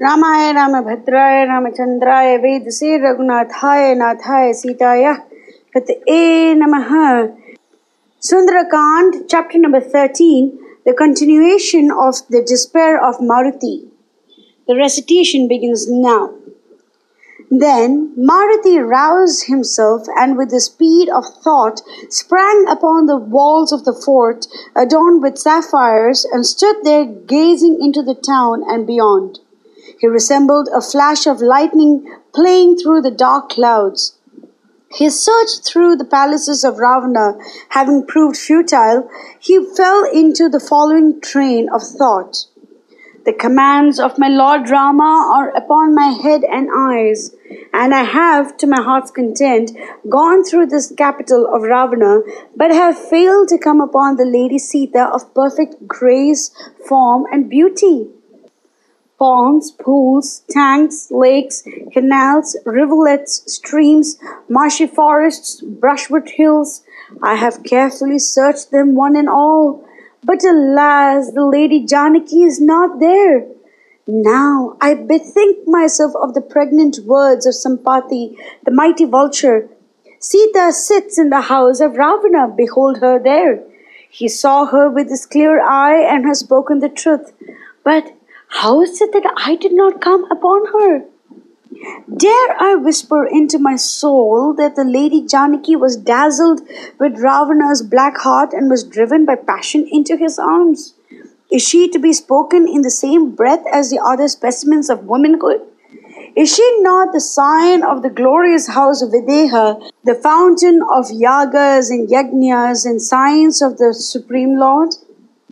रामाय रामभद्राय रामचंद्राय वेदसे रघुनाथाय नाथाय सीताय पतये नमः. Sundarakand, chapter number 13, the continuation of the despair of Maruti. The recitation begins now. Then Maruti roused himself and with the speed of thought sprang upon the walls of the fort adorned with sapphires and stood there gazing into the town and beyond. He resembled a flash of lightning playing through the dark clouds. His search through the palaces of Ravana having proved futile, he fell into the following train of thought. The commands of my Lord Rama are upon my head and eyes, and I have, to my heart's content, gone through this capital of Ravana, but have failed to come upon the Lady Sita of perfect grace, form, and beauty. Ponds, pools, tanks, lakes, canals, rivulets, streams, marshy forests, brushwood hills, I have carefully searched them one and all. But alas, the Lady Janaki is not there. Now I bethink myself of the pregnant words of Sampati, the mighty vulture. Sita sits in the house of Ravana, behold her there. He saw her with his clear eye and has spoken the truth. But how is it that I did not come upon her? Dare I whisper into my soul that the Lady Janaki was dazzled with Ravana's black heart and was driven by passion into his arms? Is she to be spoken in the same breath as the other specimens of womanhood? Is she not the scion of the glorious house of Videha, the fountain of yagas and yajnas and science of the Supreme Lord?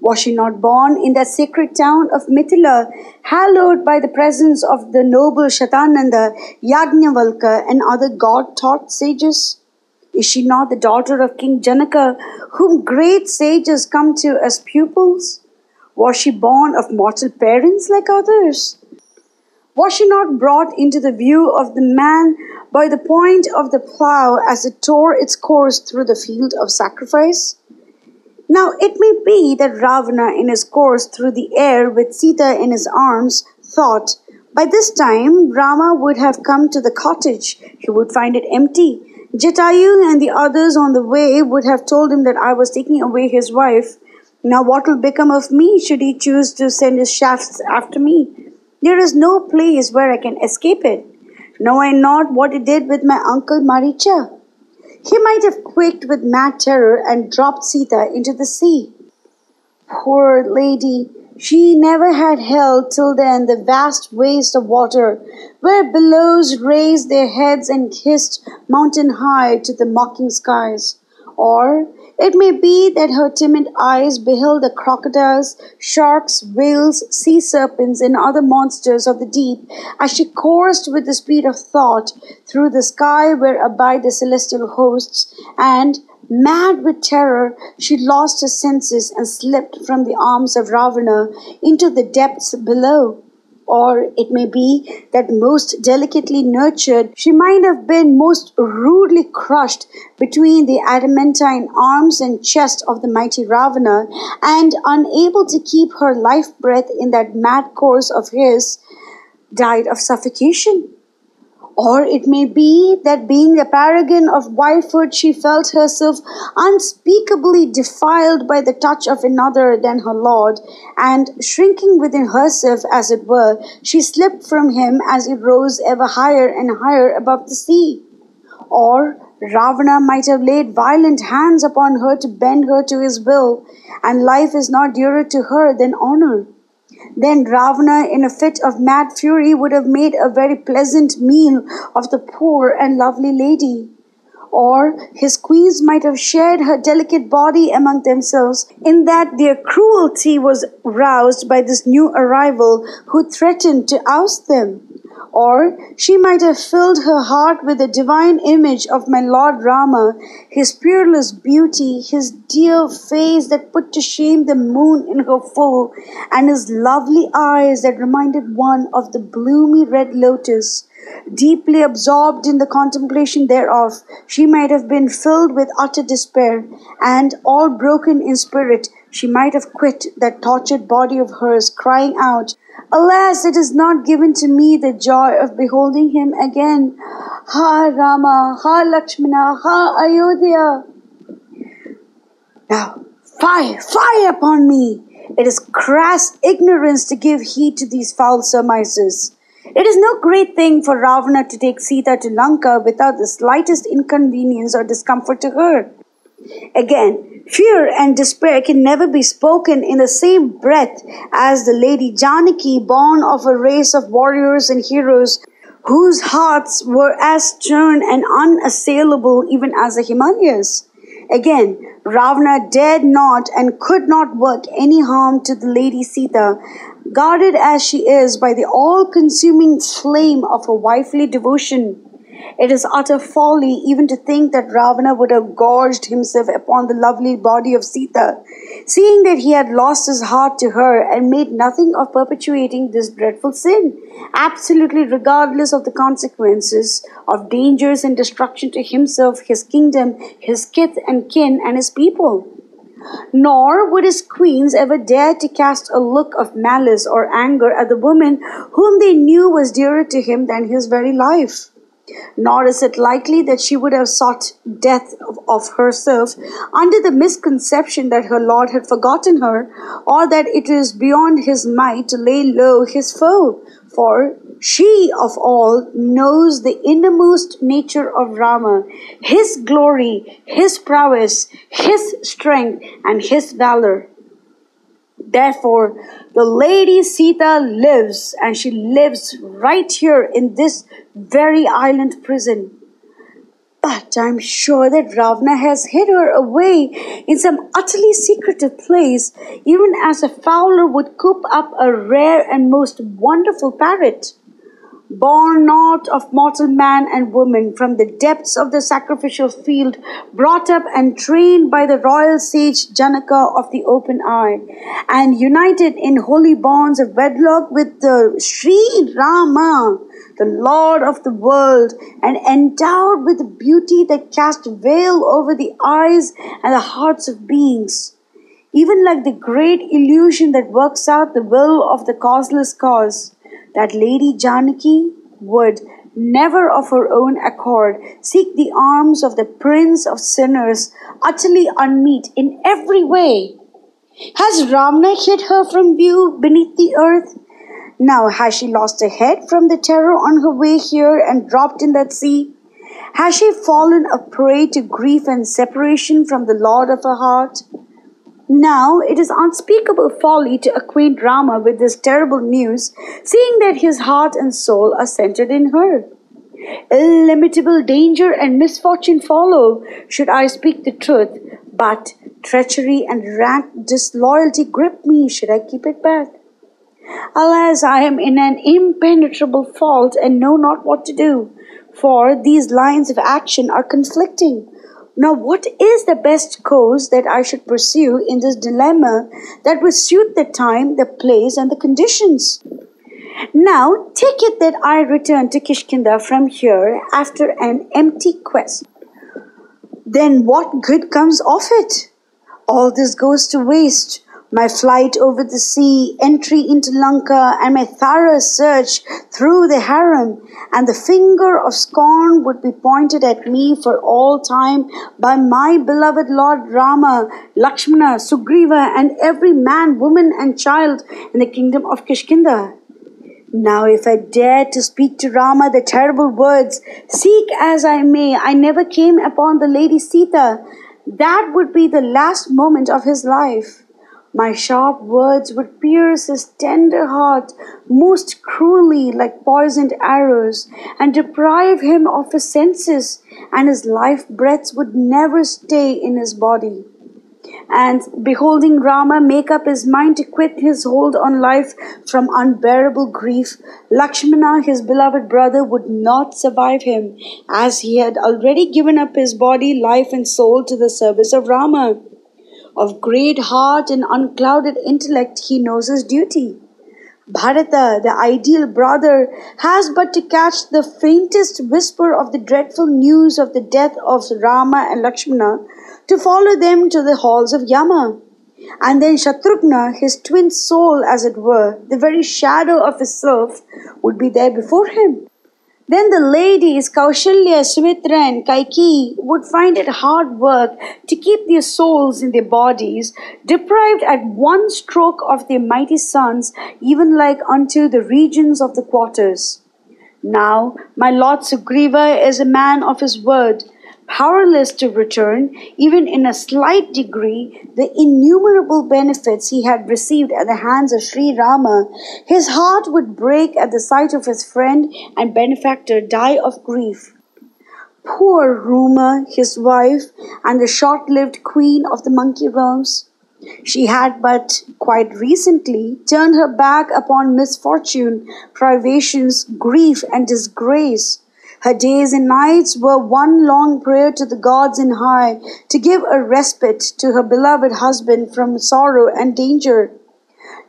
Was she not born in that sacred town of Mithila, hallowed by the presence of the noble Shatananda, Yajnavalka, and other God-taught sages? Is she not the daughter of King Janaka, whom great sages come to as pupils? Was she born of mortal parents like others? Was she not brought into the view of the man by the point of the plough as it tore its course through the field of sacrifice? Now it may be that Ravana, in his course through the air with Sita in his arms, thought, by this time Rama would have come to the cottage. He would find it empty. Jatayu and the others on the way would have told him that I was taking away his wife. Now what will become of me should he choose to send his shafts after me? There is no place where I can escape it. Know I not what he did with my uncle Maricha? He might have quaked with mad terror and dropped Sita into the sea. Poor lady, she never had held till then the vast waste of water, where billows raised their heads and hissed mountain high to the mocking skies. Or it may be that her timid eyes beheld the crocodiles, sharks, whales, sea serpents, and other monsters of the deep, as she coursed with the speed of thought through the sky where abide the celestial hosts, and, mad with terror, she lost her senses and slipped from the arms of Ravana into the depths below. Or it may be that most delicately nurtured, she might have been most rudely crushed between the adamantine arms and chest of the mighty Ravana, and unable to keep her life breath in that mad course of his, died of suffocation. Or it may be that being a paragon of wifehood, she felt herself unspeakably defiled by the touch of another than her lord, and shrinking within herself, as it were, she slipped from him as he rose ever higher and higher above the sea. Or Ravana might have laid violent hands upon her to bend her to his will, and life is not dearer to her than honor. Then Ravana, in a fit of mad fury, would have made a very pleasant meal of the poor and lovely lady. Or his queens might have shared her delicate body among themselves, in that their cruelty was roused by this new arrival who threatened to oust them. Or she might have filled her heart with the divine image of my Lord Rama, his peerless beauty, his dear face that put to shame the moon in her full, and his lovely eyes that reminded one of the bloomy red lotus. Deeply absorbed in the contemplation thereof, she might have been filled with utter despair, and, all broken in spirit, she might have quit that tortured body of hers, crying out, Alas, it is not given to me the joy of beholding him again. Ha Rama, ha Lakshmana, ha Ayodhya. Now, fire upon me! It is crass ignorance to give heed to these foul surmises. It is no great thing for Ravana to take Sita to Lanka without the slightest inconvenience or discomfort to her. Again, fear and despair can never be spoken in the same breath as the Lady Janaki, born of a race of warriors and heroes whose hearts were as stern and unassailable even as the Himalayas. Again, Ravana dared not and could not work any harm to the Lady Sita, guarded as she is by the all-consuming flame of her wifely devotion. It is utter folly even to think that Ravana would have gorged himself upon the lovely body of Sita, seeing that he had lost his heart to her and made nothing of perpetuating this dreadful sin, absolutely regardless of the consequences of dangers and destruction to himself, his kingdom, his kith and kin, and his people. Nor would his queens ever dare to cast a look of malice or anger at the woman whom they knew was dearer to him than his very life. Nor is it likely that she would have sought death of herself under the misconception that her lord had forgotten her, or that it is beyond his might to lay low his foe, for she of all knows the innermost nature of Rama, his glory, his prowess, his strength, and his valor. Therefore, the Lady Sita lives, and she lives right here in this very island prison. But I'm sure that Ravana has hid her away in some utterly secretive place, even as a fowler would coop up a rare and most wonderful parrot. Born not of mortal man and woman, from the depths of the sacrificial field, brought up and trained by the royal sage Janaka of the open eye, and united in holy bonds of wedlock with the Sri Rama, the Lord of the world, and endowed with a beauty that cast veil over the eyes and the hearts of beings, even like the great illusion that works out the will of the causeless cause, that Lady Janaki would never of her own accord seek the arms of the prince of sinners, utterly unmeet in every way. Has Ravana hid her from view beneath the earth? Now has she lost her head from the terror on her way here and dropped in that sea? Has she fallen a prey to grief and separation from the Lord of her heart? Now it is unspeakable folly to acquaint Rama with this terrible news, seeing that his heart and soul are centered in her. Illimitable danger and misfortune follow, should I speak the truth, but treachery and rank disloyalty grip me, should I keep it back. Alas, I am in an impenetrable fault and know not what to do, for these lines of action are conflicting. Now, what is the best course that I should pursue in this dilemma that will suit the time, the place, and the conditions? Now, take it that I return to Kishkinda from here after an empty quest. Then what good comes of it? All this goes to waste. My flight over the sea, entry into Lanka, and my thorough search through the harem, and the finger of scorn would be pointed at me for all time by my beloved Lord Rama, Lakshmana, Sugriva, and every man, woman, and child in the kingdom of Kishkinda. Now if I dared to speak to Rama the terrible words, seek as I may, I never came upon the Lady Sita, that would be the last moment of his life. My sharp words would pierce his tender heart most cruelly like poisoned arrows, and deprive him of his senses, and his life breaths would never stay in his body. And beholding Rama make up his mind to quit his hold on life from unbearable grief, Lakshmana, his beloved brother, would not survive him, as he had already given up his body, life, and soul to the service of Rama. Of great heart and unclouded intellect, he knows his duty. Bharata, the ideal brother, has but to catch the faintest whisper of the dreadful news of the death of Rama and Lakshmana to follow them to the halls of Yama. And then Shatrughna, his twin soul as it were, the very shadow of his self, would be there before him. Then the ladies Kaushalya, Sumitra and Kaikeyi would find it hard work to keep their souls in their bodies, deprived at one stroke of their mighty sons, even like unto the regions of the quarters. Now my Lord Sugriva is a man of his word, powerless to return, even in a slight degree, the innumerable benefits he had received at the hands of Sri Rama. His heart would break at the sight of his friend and benefactor die of grief. Poor Ruma, his wife, and the short-lived queen of the monkey realms. She had but quite recently turned her back upon misfortune, privations, grief, and disgrace. Her days and nights were one long prayer to the gods in high to give a respite to her beloved husband from sorrow and danger.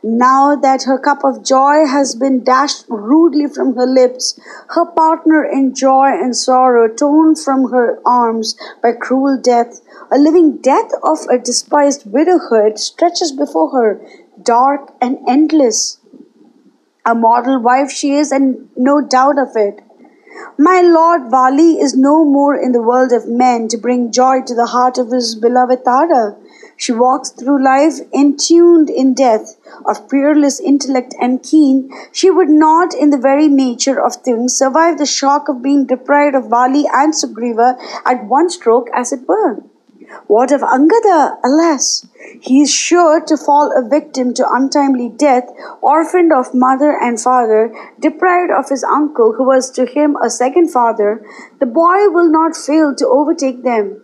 Now that her cup of joy has been dashed rudely from her lips, her partner in joy and sorrow torn from her arms by cruel death, a living death of a despised widowhood stretches before her, dark and endless. A model wife she is, and no doubt of it. My Lord Vali is no more in the world of men to bring joy to the heart of his beloved Tara. She walks through life entuned in death, of peerless intellect and keen. She would not, in the very nature of things, survive the shock of being deprived of Vali and Sugriva at one stroke, as it were. What of Angada? Alas, he is sure to fall a victim to untimely death, orphaned of mother and father, deprived of his uncle, who was to him a second father. The boy will not fail to overtake them.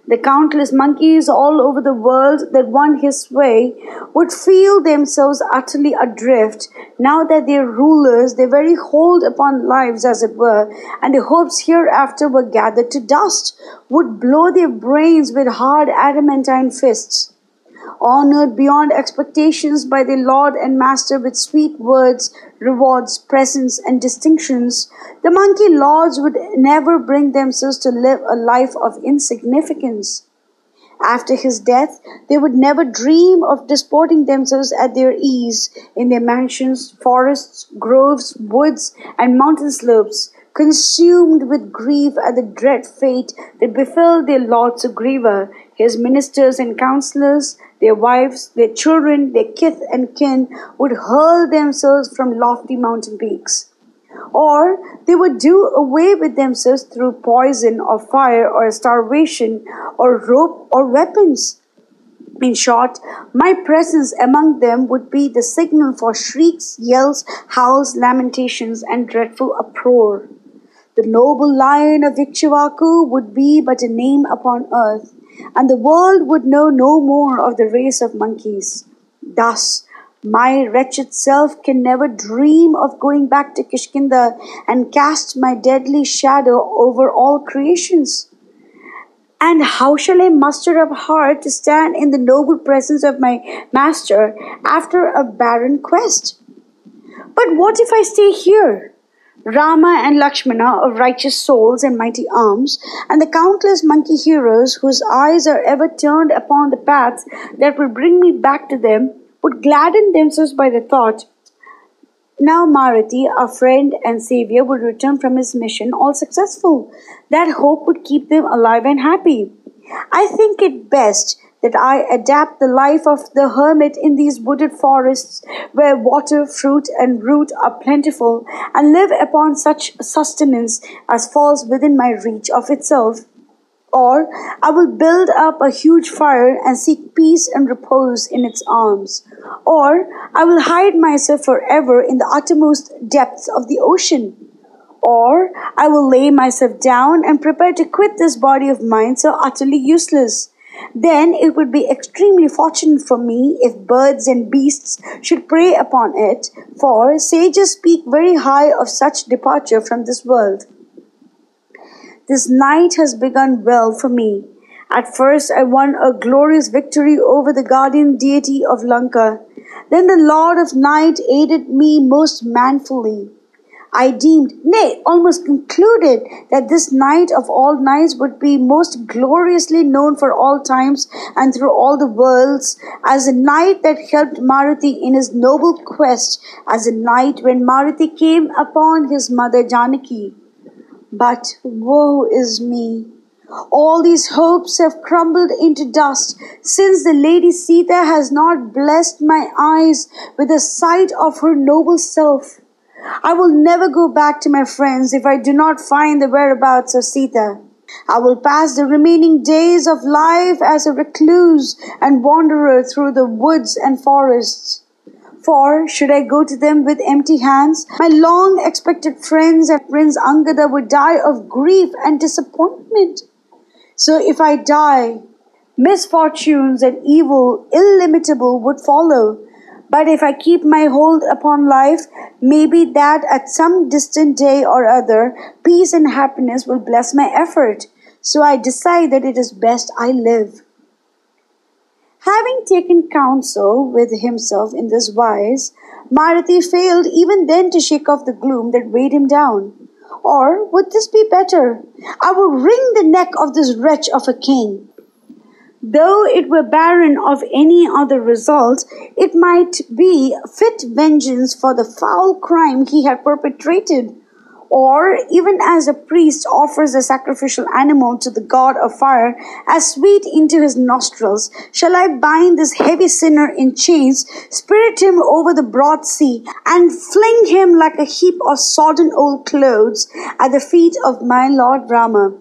The countless monkeys all over the world that won his sway would feel themselves utterly adrift, now that their rulers, their very hold upon lives as it were, and their hopes hereafter were gathered to dust, would blow their brains with hard adamantine fists. Honored beyond expectations by their lord and master with sweet words, rewards, presents, and distinctions, the monkey lords would never bring themselves to live a life of insignificance. After his death, they would never dream of disporting themselves at their ease in their mansions, forests, groves, woods, and mountain slopes, consumed with grief at the dread fate that befell their Lord Sugriva, his ministers and counselors, their wives, their children, their kith and kin would hurl themselves from lofty mountain peaks. Or they would do away with themselves through poison or fire or starvation or rope or weapons. In short, my presence among them would be the signal for shrieks, yells, howls, lamentations, and dreadful uproar. The noble lion of Ikshvaku would be but a name upon earth, and the world would know no more of the race of monkeys. Thus, my wretched self can never dream of going back to Kishkinda and cast my deadly shadow over all creations. And how shall I muster up heart to stand in the noble presence of my master after a barren quest? But what if I stay here? Rama and Lakshmana of righteous souls and mighty arms, and the countless monkey heroes whose eyes are ever turned upon the paths that will bring me back to them, would gladden themselves by the thought, now Maruti, our friend and savior, would return from his mission all successful. That hope would keep them alive and happy. I think it best that I adapt the life of the hermit in these wooded forests where water, fruit, and root are plentiful, and live upon such sustenance as falls within my reach of itself. Or I will build up a huge fire and seek peace and repose in its arms. Or I will hide myself forever in the uttermost depths of the ocean. Or I will lay myself down and prepare to quit this body of mine so utterly useless. Then it would be extremely fortunate for me if birds and beasts should prey upon it, for sages speak very high of such departure from this world. This night has begun well for me. At first I won a glorious victory over the guardian deity of Lanka. Then the Lord of Night aided me most manfully. I deemed, nay, almost concluded, that this night of all nights would be most gloriously known for all times and through all the worlds, as a night that helped Maruti in his noble quest, as a night when Maruti came upon his mother Janaki. But woe is me! All these hopes have crumbled into dust since the Lady Sita has not blessed my eyes with the sight of her noble self. I will never go back to my friends if I do not find the whereabouts of Sita. I will pass the remaining days of life as a recluse and wanderer through the woods and forests. For, should I go to them with empty hands, my long-expected friends and Prince Angada would die of grief and disappointment. So if I die, misfortunes and evil illimitable would follow. But if I keep my hold upon life, maybe that at some distant day or other, peace and happiness will bless my effort. So I decide that it is best I live. Having taken counsel with himself in this wise, Maruti failed even then to shake off the gloom that weighed him down. Or would this be better? I will wring the neck of this wretch of a king. Though it were barren of any other result, it might be fit vengeance for the foul crime he had perpetrated. Or, even as a priest offers a sacrificial animal to the god of fire as sweet into his nostrils, shall I bind this heavy sinner in chains, spirit him over the broad sea, and fling him like a heap of sodden old clothes at the feet of my Lord Rama.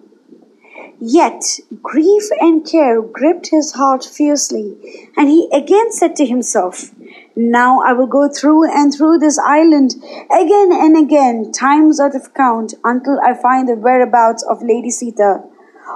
Yet grief and care gripped his heart fiercely, and he again said to himself, now I will go through and through this island again and again, times out of count, until I find the whereabouts of Lady Sita.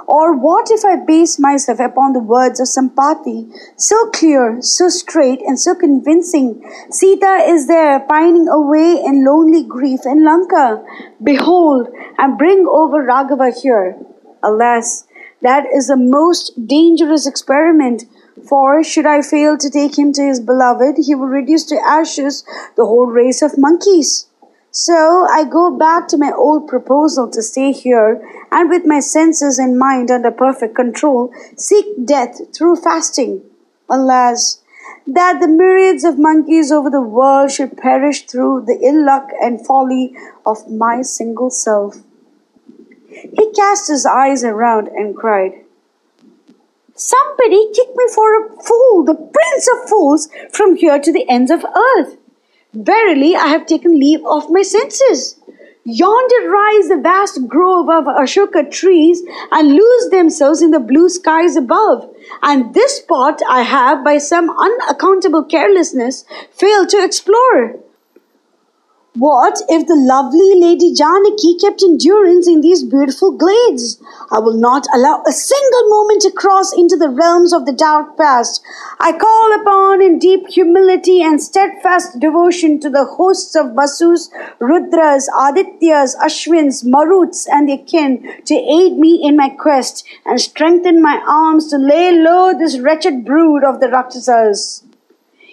Or what if I base myself upon the words of Sampati, so clear, so straight, and so convincing? Sita is there, pining away in lonely grief in Lanka. Behold, and bring over Raghava here. Alas, that is a most dangerous experiment, for should I fail to take him to his beloved, he will reduce to ashes the whole race of monkeys. So I go back to my old proposal to stay here, and with my senses and mind under perfect control, seek death through fasting. Alas, that the myriads of monkeys over the world should perish through the ill luck and folly of my single self. He cast his eyes around and cried, somebody kick me for a fool, the prince of fools, from here to the ends of earth. Verily, I have taken leave of my senses. Yonder rise the vast grove of Asoka trees and lose themselves in the blue skies above. And this spot I have, by some unaccountable carelessness, failed to explore. What if the lovely Lady Janaki kept endurance in these beautiful glades? I will not allow a single moment to cross into the realms of the dark past. I call upon in deep humility and steadfast devotion to the hosts of Vasus, Rudras, Adityas, Ashwins, Maruts, and their kin to aid me in my quest and strengthen my arms to lay low this wretched brood of the Rakshasas.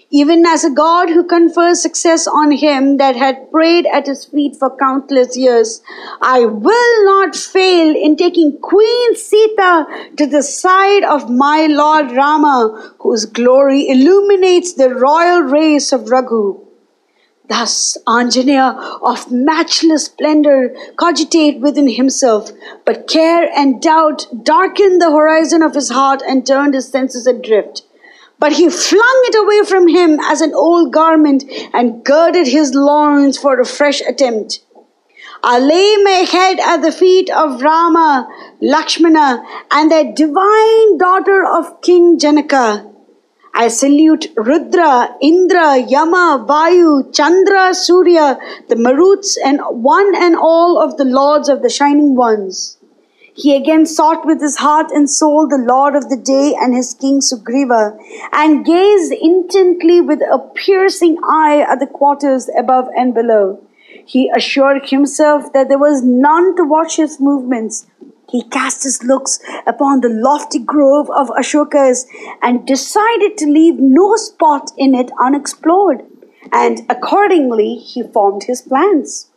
Even as a god who confers success on him that had prayed at his feet for countless years, I will not fail in taking Queen Sita to the side of my Lord Rama, whose glory illuminates the royal race of Raghu. Thus Anjaneya, of matchless splendor, cogitate within himself, but care and doubt darkened the horizon of his heart and turned his senses adrift. But he flung it away from him as an old garment and girded his loins for a fresh attempt. I lay my head at the feet of Rama, Lakshmana, and the divine daughter of King Janaka. I salute Rudra, Indra, Yama, Vayu, Chandra, Surya, the Maruts, and one and all of the lords of the shining ones. He again sought with his heart and soul the Lord of the day and his king Sugriva, and gazed intently with a piercing eye at the quarters above and below. He assured himself that there was none to watch his movements. He cast his looks upon the lofty grove of Asokas and decided to leave no spot in it unexplored, and accordingly he formed his plans.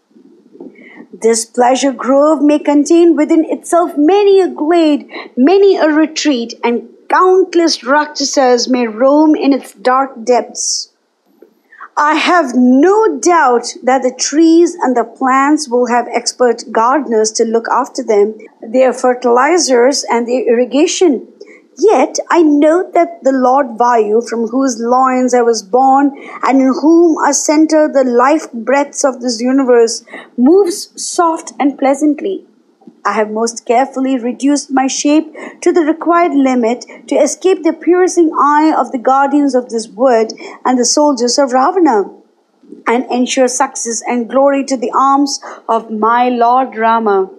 This pleasure grove may contain within itself many a glade, many a retreat, and countless Rakshasas may roam in its dark depths. I have no doubt that the trees and the plants will have expert gardeners to look after them, their fertilizers and their irrigation. Yet I note that the Lord Vayu, from whose loins I was born and in whom are centered the life breaths of this universe, moves soft and pleasantly. I have most carefully reduced my shape to the required limit to escape the piercing eye of the guardians of this wood and the soldiers of Ravana, and ensure success and glory to the arms of my Lord Rama.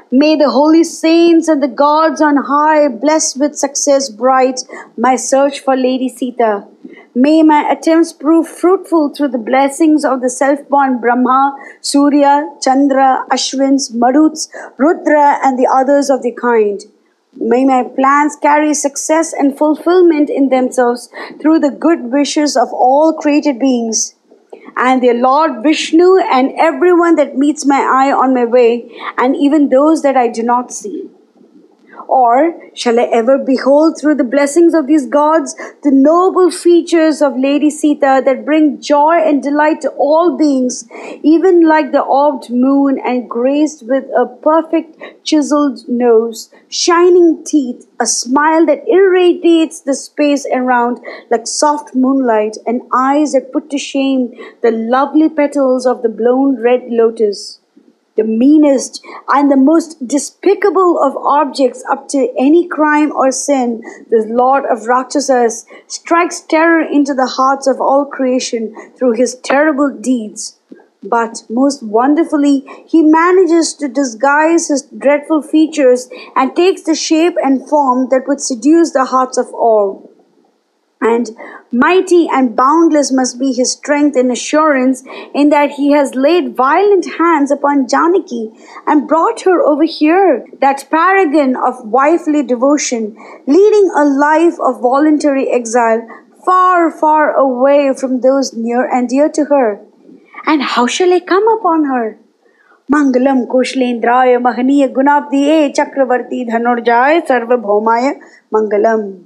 May the holy saints and the gods on high bless with success bright my search for Lady Sita. May my attempts prove fruitful through the blessings of the self-born Brahma, Surya, Chandra, Ashwins, Maruts, Rudra and the others of the kind. May my plans carry success and fulfillment in themselves through the good wishes of all created beings. And their Lord Vishnu and everyone that meets my eye on my way, and even those that I do not see. Or shall I ever behold through the blessings of these gods the noble features of Lady Sita that bring joy and delight to all beings, even like the orbed moon and graced with a perfect chiseled nose, shining teeth, a smile that irradiates the space around like soft moonlight, and eyes that put to shame the lovely petals of the blown red lotus. The meanest and the most despicable of objects up to any crime or sin, the Lord of Rakshasas strikes terror into the hearts of all creation through his terrible deeds. But most wonderfully, he manages to disguise his dreadful features and takes the shape and form that would seduce the hearts of all. And mighty and boundless must be his strength and assurance in that he has laid violent hands upon Janaki and brought her over here, that paragon of wifely devotion, leading a life of voluntary exile, far, far away from those near and dear to her. And how shall I come upon her? Mangalam Kushlendraya Mahaniya Gunabdiye Chakravarti Dhanurjaya Sarvabhaumaya Mangalam.